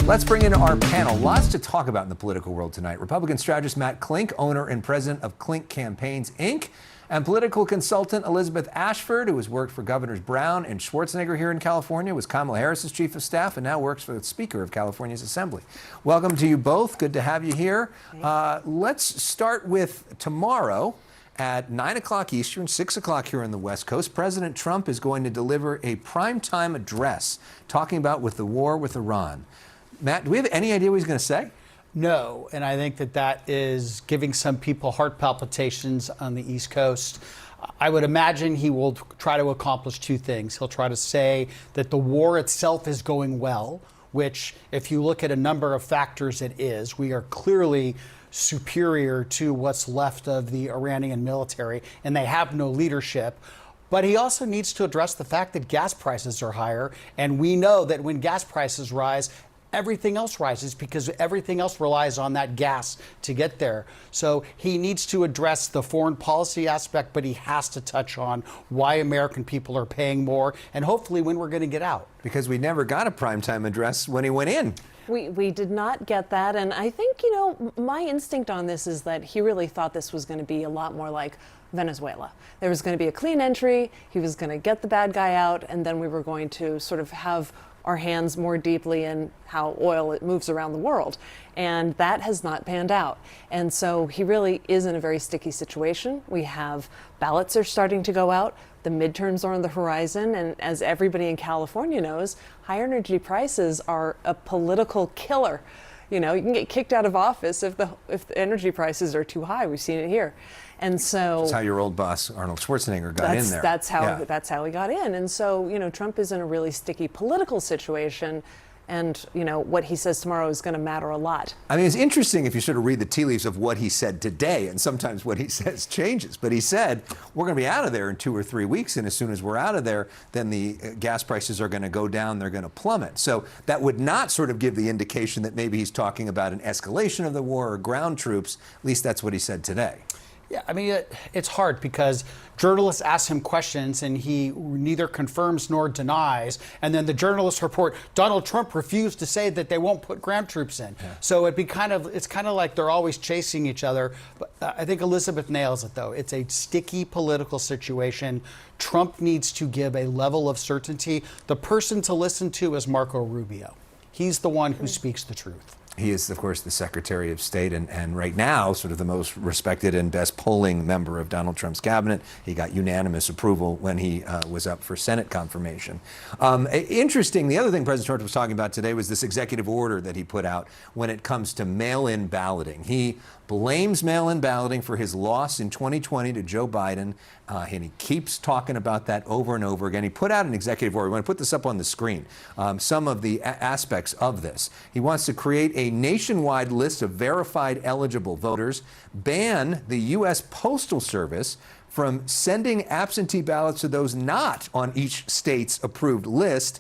Let's bring in our panel. Lots to talk about in the political world tonight. Republican strategist Matt Klink, owner and president of Klink Campaigns, Inc., and political consultant Elizabeth Ashford, who has worked for Governors Brown and Schwarzenegger here in California, was Kamala Harris's chief of staff, and now works for the Speaker of California's Assembly. Welcome to you both. Good to have you here. Let's start with tomorrow. At 9 o'clock Eastern, 6 o'clock here on the West Coast, President Trump is going to deliver a primetime address talking about the war with Iran. Matt, do we have any idea what he's going to say? No, and I think that is giving some people heart palpitations on the East Coast. I would imagine he will try to accomplish two things. He'll try to say that the war itself is going well, which, if you look at a number of factors, it is. We are clearly superior to what's left of the Iranian military, and they have no leadership. But he also needs to address the fact that gas prices are higher, and we know that when gas prices rise, everything else rises because everything else relies on that gas to get there. So he needs to address the foreign policy aspect, but he has to touch on why American people are paying more and hopefully when we're going to get out. Because we never got a primetime address when he went in. We did not get that, and I think, you know, my instinct on this is that he really thought this was going to be a lot more like Venezuela. There was going to be a clean entry, he was going to get the bad guy out, and then we were going to sort of have our hands more deeply in how oil it moves around the world. And that has not panned out. And so he really is in a very sticky situation. We have ballots are starting to go out. The midterms are on the horizon. And as everybody in California knows, higher energy prices are a political killer. You know, you can get kicked out of office if the energy prices are too high. We've seen it here. And so that's how your old boss, Arnold Schwarzenegger, got in there. That's how he got in. And so, you know, Trump is in a really sticky political situation. And, you know, what he says tomorrow is going to matter a lot. I mean, it's interesting if you sort of read the tea leaves of what he said today, and sometimes what he says changes. But he said, we're going to be out of there in 2 or 3 weeks, and as soon as we're out of there, then the gas prices are going to go down, they're going to plummet. So that would not sort of give the indication that maybe he's talking about an escalation of the war or ground troops. At least that's what he said today. Yeah, I mean, it's hard because journalists ask him questions and he neither confirms nor denies. And then the journalists report Donald Trump refused to say that they won't put ground troops in. Yeah. So it's kind of like they're always chasing each other. But I think Elizabeth nails it, though. It's a sticky political situation. Trump needs to give a level of certainty. The person to listen to is Marco Rubio. He's the one who speaks the truth. He is, of course, the Secretary of State and right now sort of the most respected and best polling member of Donald Trump's cabinet. He got unanimous approval when he was up for Senate confirmation. Interesting, the other thing President Trump was talking about today was this executive order that he put out when it comes to mail-in balloting. He blames mail-in balloting for his loss in 2020 to Joe Biden, and he keeps talking about that over and over again. He put out an executive order. We want to put this up on the screen, some of the aspects of this. He wants to create a nationwide list of verified eligible voters, ban the U.S. Postal Service from sending absentee ballots to those not on each state's approved list.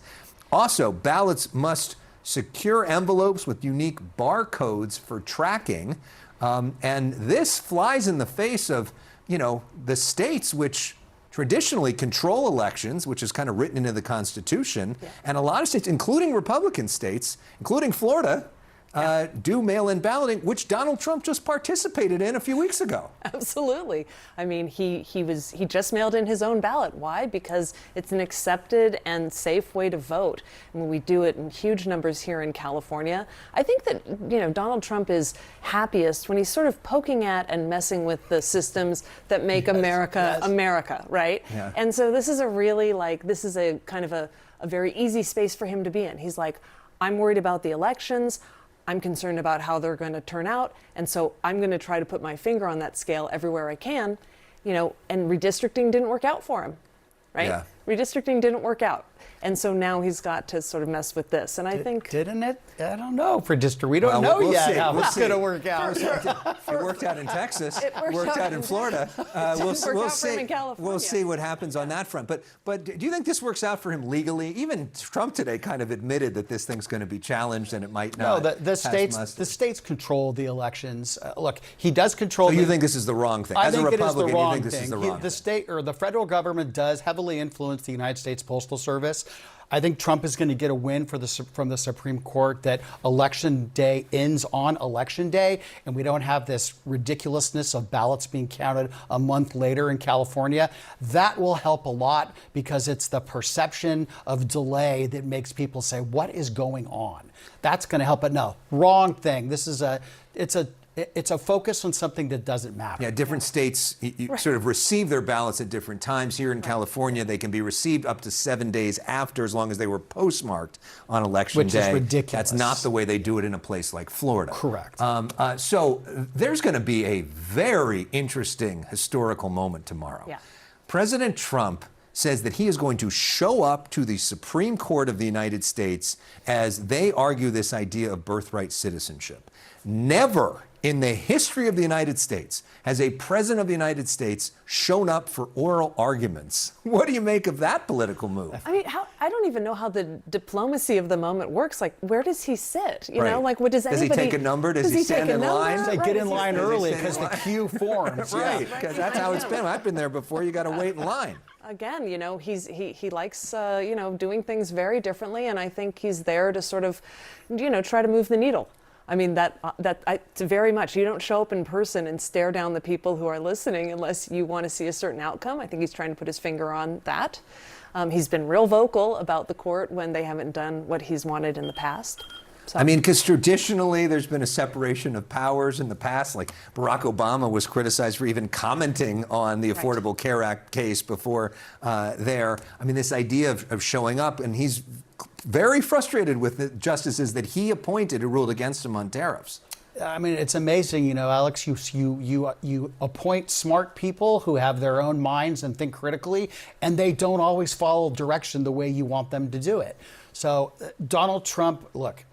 Also, ballots must secure envelopes with unique barcodes for tracking. And this flies in the face of, you know, the states which traditionally control elections, which is kind of written into the Constitution. Yeah. And a lot of states, including Republican states, including Florida, do mail-in balloting, which Donald Trump just participated in a few weeks ago. Absolutely. I mean, he just mailed in his own ballot. Why? Because it's an accepted and safe way to vote. And we do it in huge numbers here in California. I think that, you know, Donald Trump is happiest when he's sort of poking at and messing with the systems that make America, America, right? Yeah. And so this is a really, this is a kind of a very easy space for him to be in. He's like, I'm worried about the elections. I'm concerned about how they're going to turn out, and so I'm going to try to put my finger on that scale everywhere I can, you know, and redistricting didn't work out for him, right? Yeah. Redistricting didn't work out. And so now he's got to sort of mess with this. And I think... Didn't it? I don't know. For district, we don't know yet how it's going to work out. It worked out in Texas. It worked out in Florida. We'll see what happens on that front. But do you think this works out for him legally? Even Trump today kind of admitted that this thing's going to be challenged and it might not. No, the states control the elections. Look, he does control... So you think this is the wrong thing? As a Republican, you think this is the wrong thing? The state or the federal government does heavily influence the United States Postal Service. this. I think Trump is going to get a win from the Supreme Court that election day ends on election day, and we don't have this ridiculousness of ballots being counted a month later in California. That will help a lot because it's the perception of delay that makes people say, what is going on? That's going to help. But no, wrong thing. It's a focus on something that doesn't matter. Yeah, different states sort of receive their ballots at different times. Here in California, they can be received up to 7 days after, as long as they were postmarked on election day. Which is ridiculous. That's not the way they do it in a place like Florida. Correct. So there's going to be a very interesting historical moment tomorrow. Yeah. President Trump says that he is going to show up to the Supreme Court of the United States as they argue this idea of birthright citizenship. Never in the history of the United States has a president of the United States shown up for oral arguments. What do you make of that political move? I mean, I don't even know how the diplomacy of the moment works. Like, where does he sit? You know, Right. like, what does anybody? Does he take a number? Does he stand take a in line? number? They Right, get in is he- line Does he early stand in because the line? queue forms. Right, Yeah. because that's how it's been. I've been there before. You got to wait in line. Again, you know, he likes you know, doing things very differently, and I think he's there to sort of, you know, try to move the needle. I mean, it's very much, you don't show up in person and stare down the people who are listening unless you want to see a certain outcome. I think he's trying to put his finger on that. He's been real vocal about the court when they haven't done what he's wanted in the past. So. I mean, because traditionally there's been a separation of powers in the past. Like Barack Obama was criticized for even commenting on the Affordable Care Act case before there. I mean, this idea of showing up, and he's very frustrated with the justices that he appointed who ruled against him on tariffs. I mean, it's amazing, you know, Alex, you appoint smart people who have their own minds and think critically, and they don't always follow direction the way you want them to do it. So Donald Trump, look,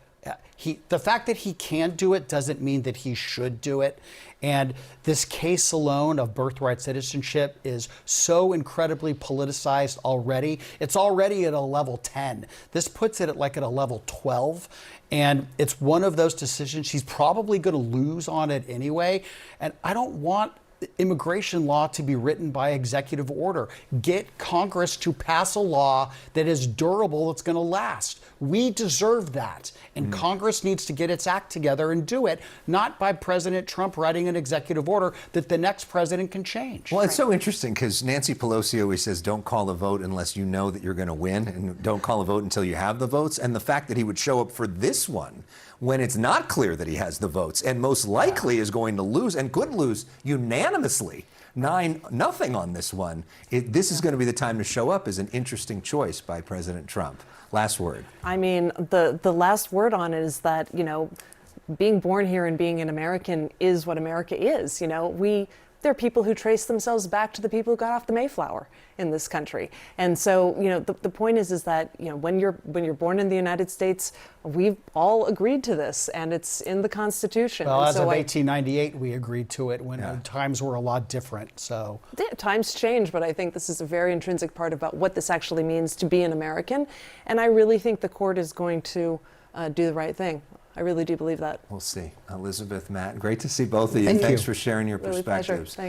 the fact that he can do it doesn't mean that he should do it. And this case alone of birthright citizenship is so incredibly politicized already. It's already at a level 10. This puts it at a level 12. And it's one of those decisions he's probably going to lose on it anyway. And I don't want immigration law to be written by executive order. Get Congress to pass a law that is durable, that's going to last. We deserve that. And Congress needs to get its act together and do it, not by President Trump writing an executive order that the next president can change. Well, it's so interesting because Nancy Pelosi always says, don't call a vote unless you know that you're going to win, and don't call a vote until you have the votes. And the fact that he would show up for this one when it's not clear that he has the votes and most likely is going to lose and could lose unanimously 9-0 on this one, this is going to be the time to show up is an interesting choice by President Trump. Last word. I mean, the last word on it is that, you know, being born here and being an American is what America is. You know, there are people who trace themselves back to the people who got off the Mayflower in this country. And so, you know, the point is that, you know, when you're born in the United States, we've all agreed to this, and it's in the Constitution. Well, and as so of 1898, we agreed to it when Yeah. times were a lot different. So times change, but I think this is a very intrinsic part about what this actually means to be an American. And I really think the court is going to do the right thing. I really do believe that. We'll see. Elizabeth, Matt, great to see both of you. Thank you. Thanks for sharing your Really pleasure. perspectives. Thanks.